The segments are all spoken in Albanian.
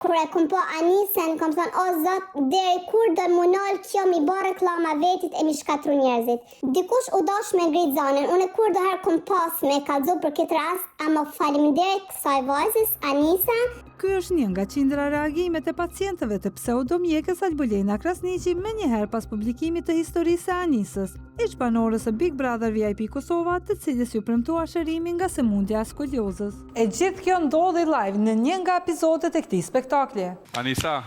Kur e kom po Anisen, kom thonë, o zot, deri kur do më nol kjo mi bë reklama vetit e mi shkatru njerëzit. Dikush u dosh me ngrit zonën, unë kur do herë kom pas me kallzu për këtë rast, ama faleminderit kësaj vajzës, Anisa. Ky është një nga qindra reagimet e pacientëve të pseudomjekës Albulena Krasniqi me njëherë pas publikimit të historisë së Anisës, ish banorës së Big Brother VIP Kosova, të cilës ju premtua shërimi nga sëmundja e skoliozës. E gjithë kjo ndodhi live në një nga episodet e këtij spektakli. Anisa,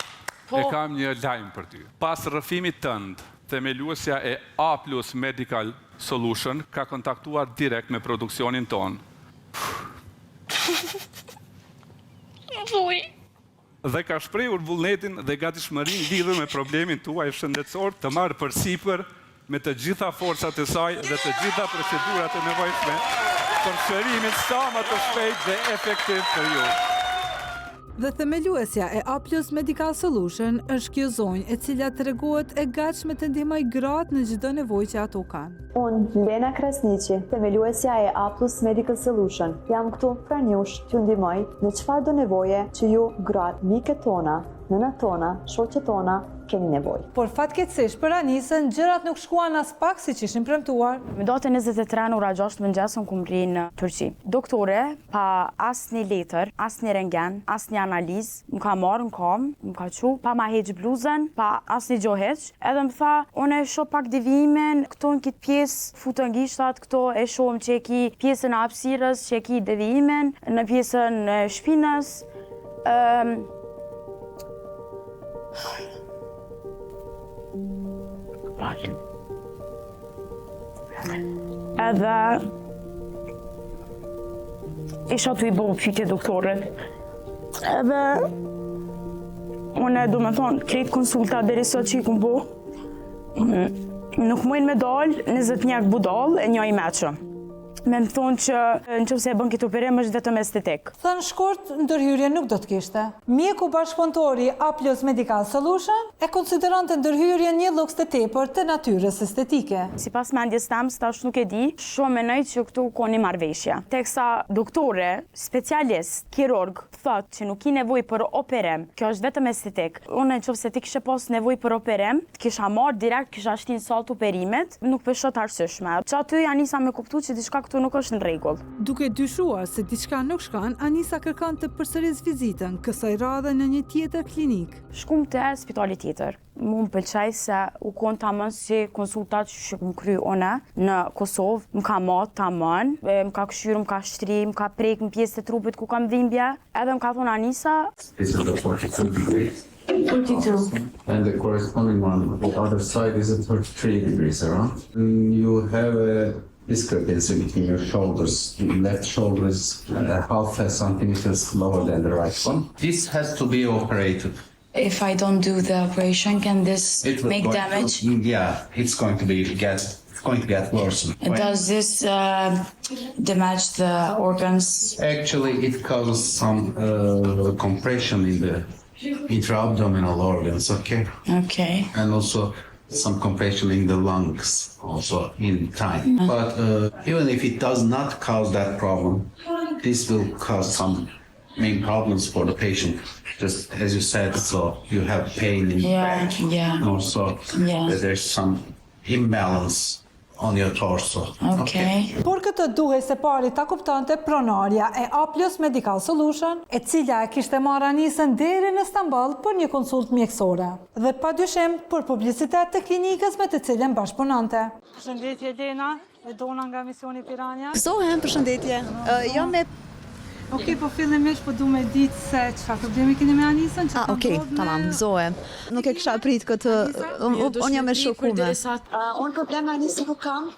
e kam një lajm për ty. Pas rrëfimit tënd, themeluesja e A+ Medical Solution ka kontaktuar direkt me produksionin ton. Dhe ka shprehur vullnetin dhe gatishmërinë lidhur me problemin tuaj shëndetësor të marrë përsipër me të gjitha forcat e saj dhe të gjitha procedurat e nevojshme për shërimin sa më të shpejt dhe efektiv për ju. Dhe themeluesja e A+ Medical Solution është kjo zonjë e cila tregohet e gatshme të ndihmojë gratë në çdo nevojë që ato kanë. Unë, Lena Krasniqi, themeluesja e A+ Medical Solution, jam këtu pranë jush t'ju ndihmoj në çfarë do nevoje që ju gratë, miket tona, nënat tona, shoqet tona, keni nevojë. Por fatkeqësisht për Anisën gjërat nuk shkuan as pak siç ishin premtuar. Me datën 23 ora 6 mëngjes unë kom rri në Turqi. Doktore, pa asnjë letër, asnjë rentgen, asnjë analizë, më ka marrë në kam, më ka çu, pa ma heq bluzën, pa asnjë gjë heq. Edhe më tha, unë e shoh pak devijimin, këto në këtë pjesë futën gishtat, këto e shohim që e ki pjesën e hapësirës, që e ki devijimin, në pjesën e shpinës. Edhe isha të i bo pyetje doktorit. Edhe unë do me thonë, krejt konsulta deri sot që i kum bo, nuk mujnë me dalë 20 mjek budal e një i meqë. Me më thonë që në qëse e bën këtë operim është vetëm estetik. Thënë shkurt, ndërhyrje nuk do të kishte. Mjeku bashkëpunëtori A+ Medical Solution e konsideronte ndërhyrjen një luks të tepër të natyrës estetike. Sipas mendjes tëm, tash nuk e di, shumë menoj që këtu ka një marrëveshje. Teksa doktore, specialist, kirurg, thotë që nuk i nevojë për operim, kjo është vetëm estetik. Unë nëse ti kishe pas nevojë për operim, kisha marrë direkt, kisha shtin sallë operimet, nuk peshot arsyeshme. Që aty Anisa me kuptu që diçka këtu nuk është në rregull. Duke dyshuar se diçka nuk shkon, Anisa kërkon të përsëris vizitën kësaj radhe në një tjetër klinik. Shkum te spitali tjetër. Mu më pëlqej se u konë tamën si konsultat që më kry une në Kosovë, më ka matë tamën, më ka këshyrë, më ka shtri, më ka prejkë në pjesë të trupit ku kam dhimbje, edhe më ka thonë Anisa. This is the 42 degrees. 42. And the corresponding one on the other side is at 33 degrees around. You have a discrepancy between your shoulders. The left shoulder is half a centimeter lower than the right one. This has to be operated. If I don't do the operation, can this make damage? Yeah, it's going to get worse. Does this damage the organs? Actually, it causes some compression in the intra-abdominal organs, okay? Okay. And also some compression in the lungs also in time. But even if it does not cause that problem, this will cause some main problems for the patient. Just as you said, so you have pain in the back. Yeah. And also there's some imbalance on your torso. Okay. Por këtë duhej se pari ta kuptonte pronarja e A+ Medical Solution, e cila e kishte marrë Anisën deri në Stamboll për një konsultë mjekësore. Dhe padyshim për publicitet të klinikës me të cilën bashkëpunonte. Përshëndetje Lena, e Dona nga misioni Pirania. Gëzohem, përshëndetje. Jam me Okej, po fillimisht po du me ditë se çfarë problemi keni me Anisën? Okej, tamam, gëzohem. Nuk e kisha prit këtë, unë jam e shokume. Unë problem me Anisën nuk kam,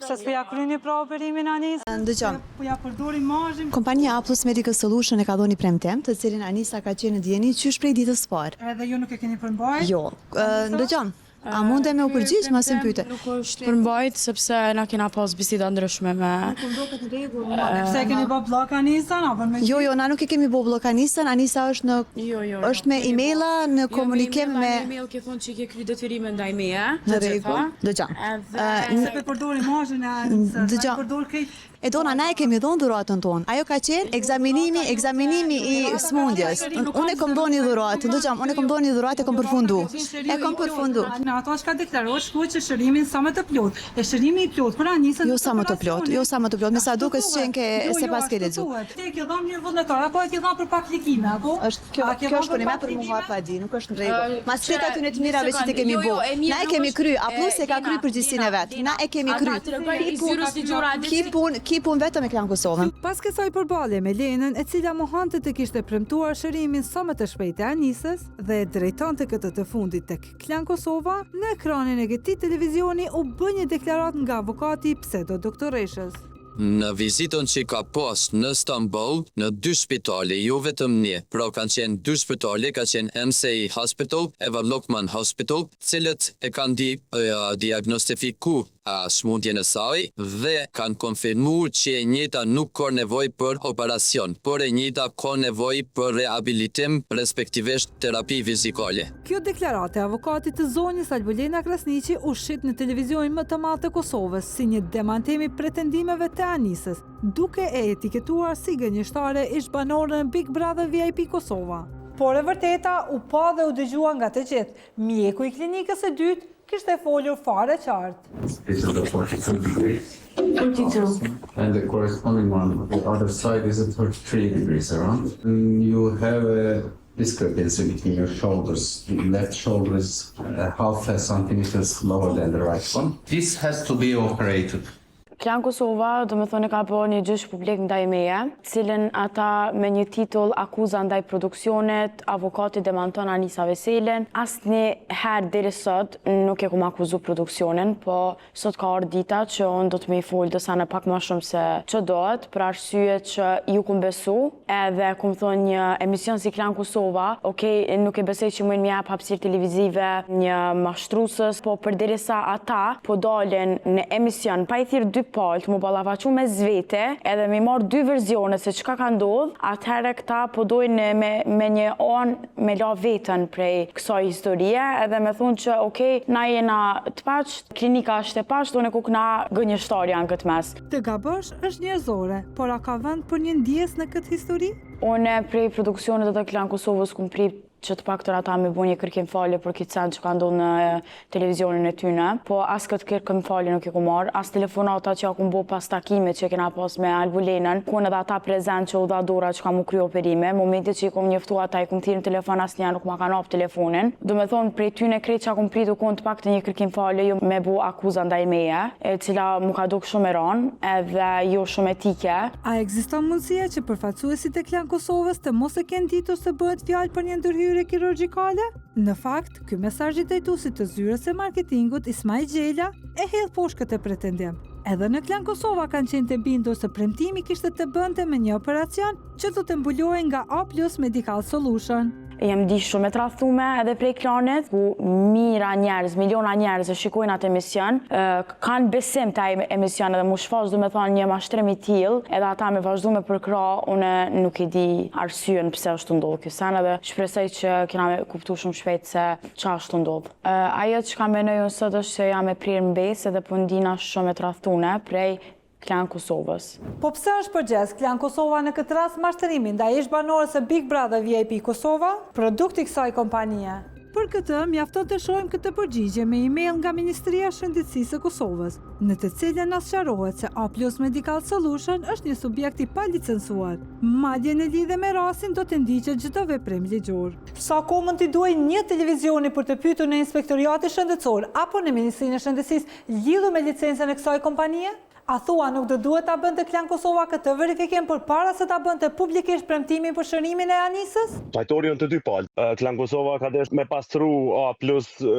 Se s'po ja kryeni pra operimin Anisën? Ndëgjom. Po ja përdori imazhin. Kompania A+ Medical Solution e ka dhënë premtim, të cilin Anisa ka qenë në dieni qysh prej ditës së parë. Edhe ju nuk e keni përmbajtur? Jo. Ndëgjom. A mund e me u përgjigj, ma se më pyte? Nuk është përmbajt, sepse na kena pas biseda ndryshme me... Pse keni bë blok Anisën? Jo, na nuk e kemi bë blok Anisën, Anisa është në... është me e-maila, në komunikim me... Në e-mail ke thonë që ke kry detyrime ndaj meje. Në rregull. Dëgjom. Se pe përdor imazhin e Anisën, Dëgjom. përdor krejt E dona, na e kemi dhënë dhuratën tonë. Ajo ka qenë ekzaminimi i smundjes. Unë e kam dhënë një dhuratë, unë e kam dhënë një dhuratë e kam përfundu. E kam përfundu. Në ato është ka deklaruar shkruaj që shërimin sa më të plot. E shërimi i plot për anisën. Jo sa më të plot, me sa duket s'qen ke se pas ke lexu. Ti e ke dhënë një vullnetar apo e ke dhënë për pak aplikime apo? Kjo është për një për mua pa di, nuk është në rregull. Mas flet aty në të mirave që ti kemi bu. Na e kemi kry, A plus e ka kry përgjegjësinë e vet. Na e kemi kry. Ki pun vetëm e Klan Kosovën. Pas kësaj përballje me Lenën, e cila mohonte të kishte premtuar shërimin sa më të shpejtë Anisës dhe e drejtonte këtë të fundit tek Klan Kosova, në ekranin e këtij televizioni u bë një deklaratë nga avokati pseudo doktoreshës. Në vizitën që ka pas në Stamboll, në 2 spitale, jo vetëm një, pra kanë qenë 2 spitale, ka qenë MCI Hospital, Eva Lokman Hospital, cilët e kanë diagnostifiku smundjen e saj dhe kanë konfirmuar që e njëjta nuk ka nevojë për operacion, por e njëjta ka nevojë për rehabilitim, respektivisht terapi fizikale. Kjo deklaratë e avokatit të zonjës Albulena Krasniqi u shit në televizionin më të madh të Kosovës si një demantim i pretendimeve të Anisës, duke e etiketuar si gënjeshtare ish banore në Big Brother VIP Kosova. Por e vërteta u pa dhe u dëgjua nga të gjithë. Mjeku i klinikës së dytë kishte folur fare qartë. This is the 42 degrees. 42. And the corresponding one, the other side is at 33 degrees around. And you have a discrepancy between your shoulders. The left shoulder is half a centimeter lower than the right one. This has to be operated. Klan Kosova, do me thone, ka po një gjysh publik ndaj meje, cilën ata me një titull akuza ndaj produksionet, avokati demanton Anisa Veselën. Asnjë herë deri sot nuk e kum akuzu produksionin, po sot ka ardhur dita që unë do të më i fol dësa në pak më shumë se që dohet, për arsye që ju kum besu, edhe kum thonë një emision si Klan Kosova, nuk e besoj që mund më jap hapësirë televizive një mashtrusës, po përderisa ata po dalin në emision pa i thirrë dy palët, mu ballafaqu me zvete, edhe mi marrë 2 verzione se çka ka ndodhur, atëherë këta po dojnë me një anë me la veten prej kësaj historie, edhe me thonë që na jena të paqt, klinika është e paqt, unë ku na gënjeshtarja në këtë mes. Të gabësh është njerëzore, por a ka vend për një ndjes në këtë histori? Unë prej produksionit të Klan Kosovës kum prit që të paktën ata me bu një kërkim falje për këtë sen që ka ndodhur në televizionin e tyne, po as këtë kërkim falje nuk i ku marrë, as telefonata që ja ku bu pas takimet që kena pas me Albulenën, ku në dhe ata prezent që u dha dora që ka mu kry operime, momentit që i kum njëftu ata i kum thirë në telefon, as nja nuk ma ka nap telefonin. Do me thonë, prej tyne krejt që kum pritu ku në të paktën një kërkim falje, jo me bu akuza ndaj meje, cila mu ka duk shumë e ranë, edhe jo shumë etike. A ekziston mundësia që përfaqësuesit e Klan Kosovës të mos e kenë ditur se bëhet fjalë për një ndërhyrje kirurgjikale? Në fakt, ky mesazh i drejtuesit të zyrës së marketingut Ismail Gjela e hedh poshtë këtë pretendim. Edhe në Klan Kosova kanë qenë të bindur se premtimi kishte të bënte me një operacion që do të mbulohej nga A+ Medical Solution. Jem di shumë e tradhtume edhe prej klanit, ku mira njerëz, miliona njerëz e shikojnë atë emision, kanë besim të ai emision edhe mu shfaq, do me thonë, një mashtrim i tillë, edhe ata me vazhdu me përkra, une nuk i di arsyen pse është ndodhur ky sen, edhe shpresoj që kena me kuptu shumë shpejt se ç'a është ndodhur. Ajo që ka menoj unë sot është që jam e prirë mbesë edhe po ndina shumë e tradhtume prej Klan Kosovës. Po pse është përgjes Klan Kosova në këtë rast mashtrimi ndaj ish banorës së Big Brother VIP Kosova, produkti i kësaj kompanie? Për këtë, mjafton të shohim këtë përgjigje me email nga Ministria e Shëndetësisë së Kosovës, në të cilën na sqarohet se A+ Medical Solution është një subjekt i palicencuar. Madje në lidhje me rastin do të ndiqet çdo veprim ligjor. Sa kohë mund t'i duaj një televizioni për të pyetur në Inspektoriatin Shëndetësor apo në Ministrinë e Shëndetësisë lidhur me licencën e kësaj kompanie? A thua nuk do duhet ta bënte Klan Kosova këtë verifikim përpara se ta bënte publikisht premtimin për shërimin e Anisës? Fajtori janë të dy palë. Klan Kosova ka desh me pastru A+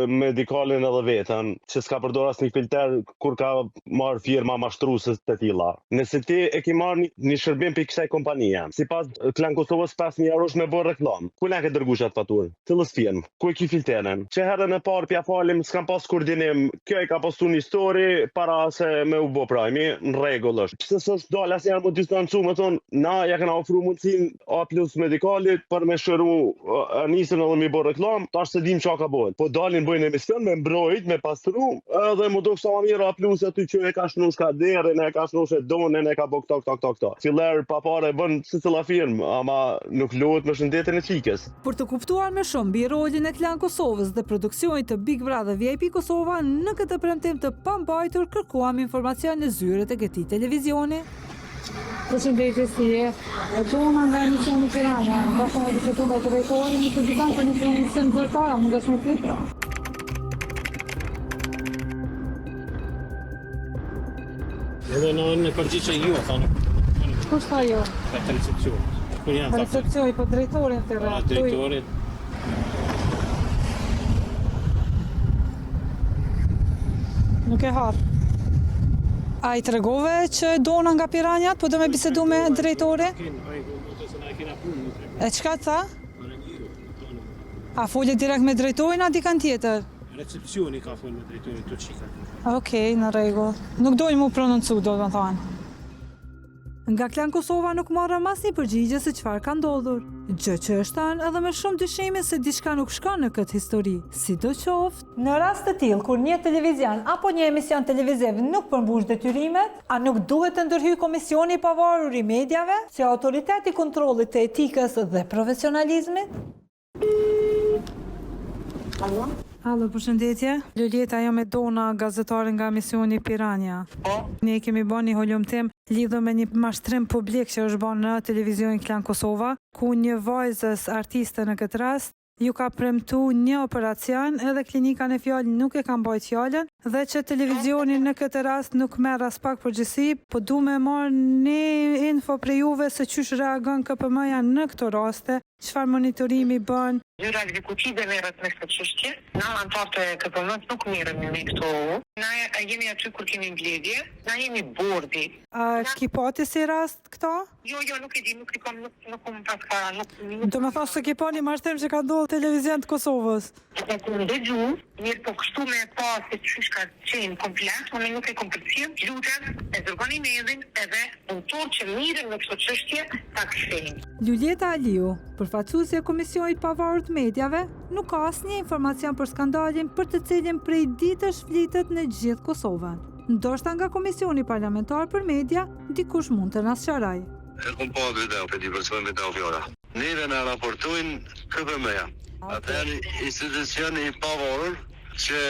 Medicalin edhe veten, që s'ka përdor asnjë filter kur ka marrë firma mashtruese të tilla. Nëse ti e ke marrë një shërbim për kësaj kompanie, sipas Klan Kosovës 5000 eurosh me bërë reklam, ku na ke dërguar atë faturë? Cillës firmë? Ku e ke filteren? Që herën e parë pja falim s'kam pas koordinim. Kjo e ka postu një story para se me u bë prajmi. jemi në rregull është. Pse s'është dalë asnjëherë më distancu, më thonë, na ja kena ofruar mundësinë A+ medikalit për me shëru nisën edhe mi bë reklam, tash se dim çka ka bëhet. Po dalin bëjnë emision me mbrojt, me pastru, edhe më do sa më mirë A+ aty që e ka shnuar skaderin, e ka shnuar donën, e ka bë këto. Filler pa parë bën secilla firmë, ama nuk luhet me shëndetin e çikës. Për të kuptuar më shumë mbi rolin e Klan Kosovës dhe produksionit të Big Brother VIP Kosova, në këtë premtim të pambajtur kërkuam informacion në zyrët e këtij televizioni. Përshëndetje, si je? Dona nga emisioni Tirana, bashkë me diskutuar të drejtorin, në të gjithan për emisionin zyrtar, më dëshmë pyet. Edhe në përgjithë ju, thonë. Kush tha jo? Për recepcion. Recepcioni, po drejtorin të rrë. Drejtorit. Nuk e harë. A i tregove që dona nga Piranjat, po do me bisedu me drejtori? E qka të tha? A folje direkt me drejtorin, a dikan tjetër? Recepcioni ka folë me drejtorin të qika. Okej, në rregull. Nuk dojnë mu prononcu, do të thonë. Nga Klan Kosova nuk marrëm asnjë përgjigje se çfarë ka ndodhur. Gjë që është tanë edhe me shumë dyshime se diçka nuk shkon në këtë histori. Sidoqoftë, në rast të tillë kur një televizion apo një emision televiziv nuk përmbush detyrimet, a nuk duhet të ndërhyjë komisioni i pavarur i mediave, si autoritet i kontrollit të etikës dhe profesionalizmit? Alo, përshëndetje. Luljeta jo me Dona, gazetare nga emisioni Pirania. Ne kemi bën një holumtim lidhur me një mashtrim publik që është bën në televizionin Klan Kosova, ku një vajzës artiste në këtë rast ju ka premtu një operacion edhe klinika në fjalë nuk e ka mbajt fjallën dhe që televizioni në këtë rast nuk merr as pak përgjegjësi, po du me marrë një info për juve se qysh reagon KPM-ja në këto raste, çfarë monitorimi bën. Zyra ekzekutive merret me këtë çështje. Na anëtarët e KPM-s nuk merremi me këto. Na jemi aty kur kemi mbledhje, na jemi bordi. A ki pati si rast këto? Jo, nuk e di, nuk kom pas ka, Do me thosë se ki pa një mashtrim që ka ndodhur televizion të Kosovës. E kom dëgju, mirë po kështu me pa se çysh ka qenë komplet, unë nuk e kom përcjell. Lutem, e dërgoni mailin edhe autor që mirën me këtë çështje ta kthejnë. Luljeta Aliu, përfaqësuesja e Komisionit Pavarur të Mediave, nuk ka asnjë informacion për skandalin për të cilin prej ditësh flitet në gjithë Kosovën. Ndoshta nga Komisioni Parlamentar për Media, dikush mund të na sqarojë. E kom pa video, për t'i përcjell me ta fjala. Neve na raportojnë KPM-ja. Ata janë institucioni i pavarur që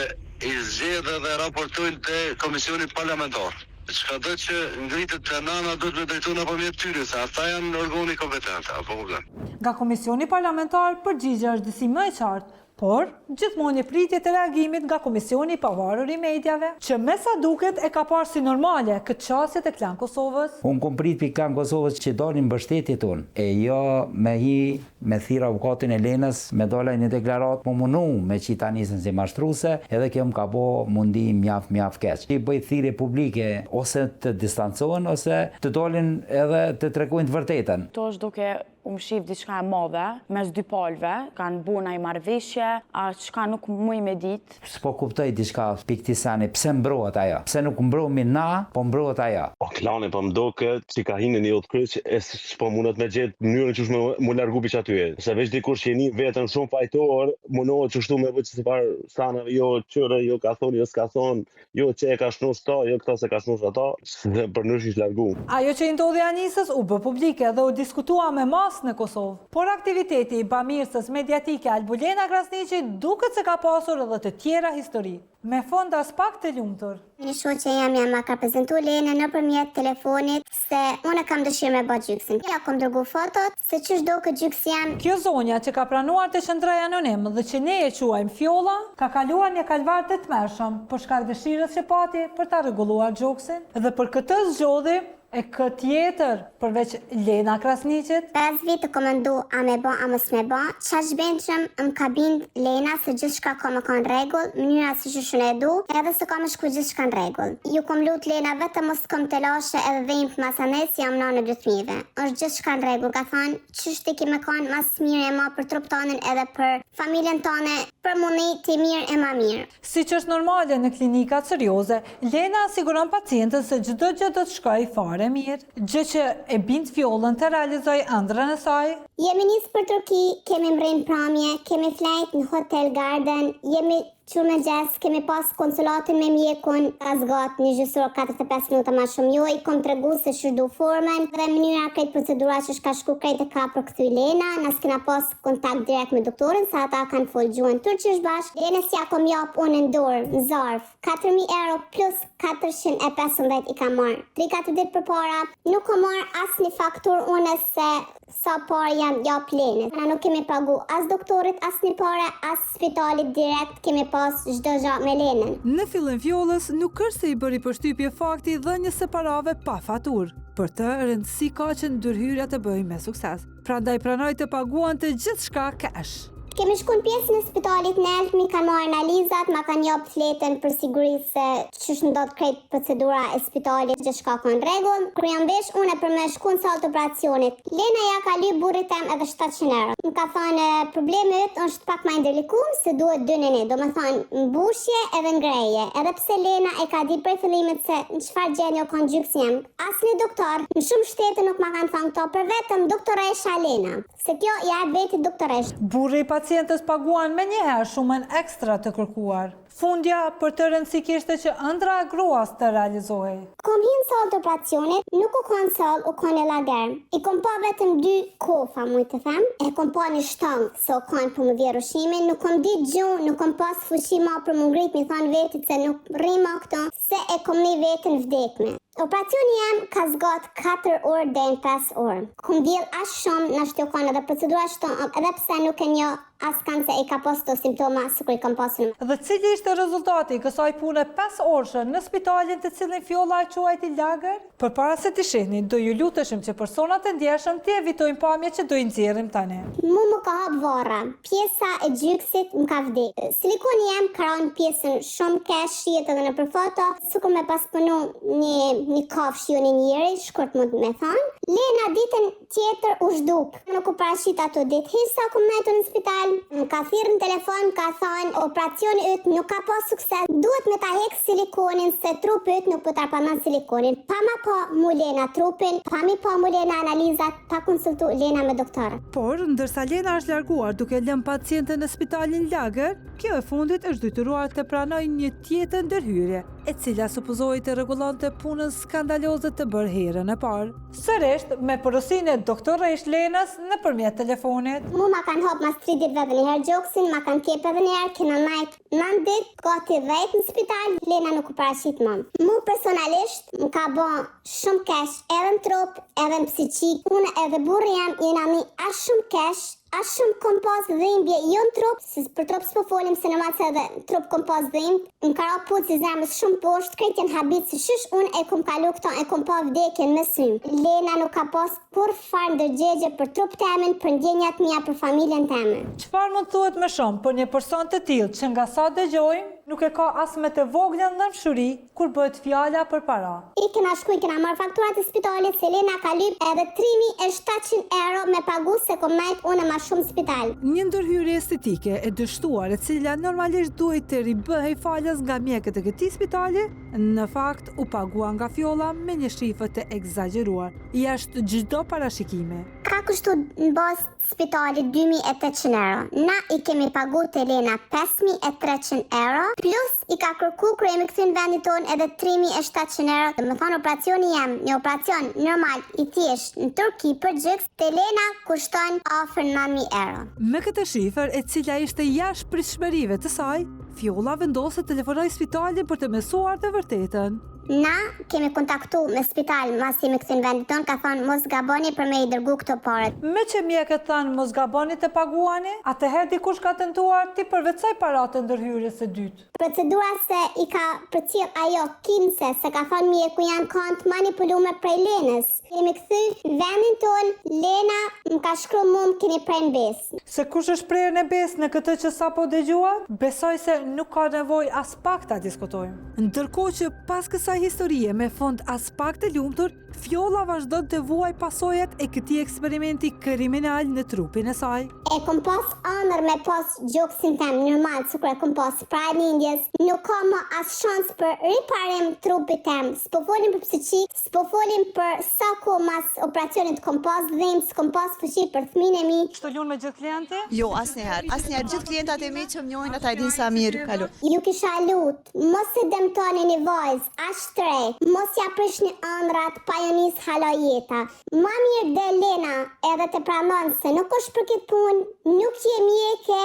i zgjedhë dhe raportojnë te Komisioni Parlamentar. Çka do që ngritet te nana do të drejtohen nëpërmjet tyre, se ata janë organi kompetent, apo problem. Nga Komisioni Parlamentar përgjigjja është disi më e qartë, por gjithmonë një pritje të reagimit nga Komisioni i Pavarur i Mediave, që me sa duket e ka parë si normale këtë çështje të Klan Kosovës. Unë kom prit për Klan Kosovës që dalin mbështetjet unë, e jo me thirr avokatin e Lenës, me dalë një deklarat më munu me qita nisën si mashtruese, edhe kjo më ka bo mundi mjaft keq. I bëj thirrje publike ose të distancohen ose të dalin edhe të tregojnë të vërtetën. To është duke shif diçka e madhe, mes dy palve, kanë buna i marrëveshje, a çka nuk muj me dit. S'po kuptoj diçka piktisani, pse mbrohet ajo? Pse nuk mbrohemi na, po mbrohet ajo? O klani po mdoket që ka hinë një kryq e s'po mundet me gjetë mënyrën që më largu piq aty. Se veç dikush që jeni vetëm shumë fajtor, mundohet çështu me veç çfarë sanave, jo çore, jo ka thonë, jo s'ka thonë, jo që e ka shnuar sta, jo këta se ka shnuar ata, dhe për ndryshish largu. Ajo që i ndodhi Anisës u bë publike dhe u diskutua me në Kosovë. Por aktiviteti i bamirësës mediatike Albulena Krasniqi duket se ka pasur edhe të tjera histori, me fond as pak të lumtur. Një shoqe jam ma ka prezentu Lene nëpërmjet telefonit se unë kam dëshirë me bë gjyksin. Ja kom dërgu fotot se ç'është do këtë gjyks jam. Kjo zonja që ka pranuar të qëndroj anonim dhe që ne e quajmë Fjolla, ka kaluar një kalvar të tmerrshëm për shkak dëshirës që pati për ta rregulluar gjoksin dhe për këtë zgjodhi E këtë tjetër, përveç Lena Krasniqit? 5 vite kom ndu a me ba, a mos me ba, qa shbenqëm më ka bind Lena se gjithë shka ka më kanë regull, mënyra si që shune edu, edhe se ka më shku gjithë shka në regull. Ju kom lut Lena vetëm mos kom të lashe edhe dhejmë për masanes, jam na në 2 fëmijëve. Është gjithë shka në regull, ka thanë, qështë ti me kanë mas mirë e ma për trup tanin edhe për familjen tane, për mundi ti mirë e ma mirë. Si që është normale në klinikat serioze, Lena siguron pacientën se çdo gjë do të shkojë fare mirë, gjë që e bind fjollën të realizoj ëndrrën e saj. Jemi nisë për Turki, kemi mrejnë pramje, kemi flejt në Hotel Garden, jemi qurë me gjesë, kemi pas konsulatin me mjekun, asgat një gjysor 45 minuta ma shumë jo, i kom të regu se shërdu formen, dhe mënyra krejt procedura që shka shku krejt e ka për këthy Lena, nas kena pas kontakt direkt me doktorin, sa ata kanë folë gjuhën turqish bashkë, Lena si ja kom jap unë në dorë, në zarf, 4.000 euro plus 415 i ka marrë, 3-4 ditë për para, nuk kom marrë asë një faktur unë se sa parë jam jap Lenës. Na nuk kemi pagu as doktorit, as një pare, as spitalit direkt kemi pas çdo gjë me Lenën. Në fillim fjollës nuk është se i bëri përshtypje fakti dhënies së parave pa faturë. Për të rëndësi ka që ndërhyrja të bëjë me sukses. Prandaj pranoi të paguante gjithçka cash. Kemi shku në pjesën e spitalit Nelt, mi kanë marrë analizat, ma kanë jap fletën për siguri se ç'është ndodh krejt procedura e spitalit, gjithçka ka në rregull. Kur jam vesh unë për me shku në sallë të operacionit, Lena ja ka lyp burrit tem edhe 700 euro. Më ka thënë problemi yt është pak më ndërlikum se duhet 2 nene, domethënë mbushje edhe ngreje. Edhe pse Lena e ka ditë prej fillimit se në çfarë gjendje kanë gjyks jam. Asnjë doktor në shumë shtete nuk ma kanë thënë këto, për vetëm doktoresha Lena, se kjo ja vetë doktoresh. Burri pacientës paguan me njëherë shumën ekstra të kërkuar. Fundja për të rëndësikishte që ëndra e gruas të realizohej. Kom hinë sallë të operacionit, nuk u konë sallë, u konë e lager. I kom pa vetëm 2 kofa, mu të them. E kom pa një shtangë, se u konë për më vjerë ushimin. Nuk kom ditë gjuhë, nuk kom pas fuqima për më ngrit, mi thonë vetit se nuk rrima këto, se e kom një vetën vdekme. Operacioni jem ka zgat 4 orë dhe 5 orë. Kom djel ashtë shumë në shtë konë edhe procedura shtë, edhe pse nuk e një asë kanë se e ka pas të simptoma së kërë i kam pasur. Dhe cili ishte rezultati kësaj pune 5 orëshë në spitalin të cilin fjolla e quajti lagër? Për para se të shihni, do ju luteshim që personat e ndjeshëm të evitojnë pamje që do i nxjerrim tani. Mu më ka hap varra, pjesa e gjyksit më ka vdek. Silikoni jem ka ranë pjesën shumë kesh, shihet edhe në për foto, sukur me pas punu një kafsh ju një njëri, shkurt mund me thanë. Lena ditën tjetër u zhduk, nuk u parashit ato ditë. Hisa ku metu në spital, më ka thirrë në telefon, më ka thënë operacioni yt nuk ka pas sukses. Duhet me ta hek silikonin se trupi yt nuk po ta panon silikonin. Pa ma pa mu Lena trupin, pa mi pa mu Lena analizat, pa konsultu Lena me doktor. Por, ndërsa Lena është larguar duke lënë pacientën në spitalin lagër, kjo e fundit është dytëruar të pranoj një tjetër ndërhyrje, e cila supozoi të rregullonte punën skandaloze të bërë herën e parë. Sërish me porosinë e doktoresh Lenës nëpërmjet telefonit. Mu ma kanë hop mas 3 ditë edhe një herë gjoksin, ma kanë kep edhe një herë, kena najt 9 ditë, gati 10 në spital, Lena nuk u parashit më. Mu personalisht më ka bo shumë kesh, edhe në trup, edhe në psiqik, unë edhe burri jam jena mi ashtë shumë kesh, ashtë shumë kom pas dhimbje, jo në trup, se për trup s'po folim se në matë edhe trup kom pas dhimb, më ka ra putë si zemës shumë poshtë, krejt janë habit se shysh unë e kom kalu këto, e kom pa vdekjen me sym. Lena nuk ka pas kur farë ndërgjegje për trup temin, për ndjenjat mija për familjen temin. Çfarë mund thuhet më shumë për një person të tillë që nga sa dëgjojmë, nuk e ka as me të voglën dëmshuri kur bëhet fjala për para. I kena shku, i kena marrë fakturat e spitalit, se Lena ka lyp edhe 3.700 euro me pagu se kom najt unë ma shumë spital. Një ndërhyrje estetike e dështuar e cila normalisht duhet të ribëhej falës nga mjekët e këtij spitali, në fakt u pagua nga fjolla me një shifë të egzageruar, jashtë çdo parashikime. Ka kushtu në bazë spitali 2.800 euro. Na i kemi pagu të Lena 5.300 euro, plus i ka kërku kërë jemi këthy në vendit tonë edhe 3.700 euro. Dhe më thonë operacioni jem, një operacion normal i thjesht në Turki për gjyks, të Lena kushton ofër 9.000 euro. Me këtë shifër e cila ishte jashtë pritshmërive të saj, fjolla vendosë të telefonoj spitalin për të mësuar të vërtetën. Na kemi kontaktu me spital mas jemi këthy në vendit tonë, ka thonë mos gaboni për me i dërgu këto parat. Me që mjekët thanë mos gaboni të paguani, atëherë dikush ka tentuar ti përvecoj paratë ndërhyrjes së dytë. Procedura se i ka përcjell ajo kinse se ka thonë mjeku janë kont manipulume prej Lenës. Kemi këthy vendin tonë, Lena më ka shkru mu më keni prej në besë. Se kush është prerë në besë në këtë që sapo dëgjuat, besoj se nuk ka nevojë as pak ta diskutojmë. Ndërkohë që pas kësaj historie me fond as pak të lumtur, Fjolla vazhdon të vuaj pasojat e këtij eksperimenti kriminal në trupin e saj. E kom pas ëndër me pas gjoksin tem normal, se kur e kom pas pride lindjes, nuk ka më as shans për riparim trupit tem. S'po folim për psiqik, s'po folim për sa kohë mas operacionit kom pas dhimbë, s'kom pas fuqi për fëmin e mi. Çto lun me gjithë klientë? Jo, asnjëherë. Asnjëherë gjithë klientat e mi që më njohin ata e dinë sa mirë kalu. Ju kisha lut, mos e dëmtoni një vajzë, as tre, mos ja prishni ëndrat pa ju nis hala jeta. Ma mirë dhe Lena edhe të pranon se nuk është për këtë punë, nuk je mjeke,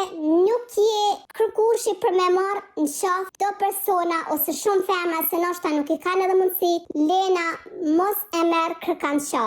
nuk je kërkushi për me marë në shaf do persona ose shumë femra se ndoshta nuk i kanë edhe mundësi. Lena mos e merr kërkan shaf.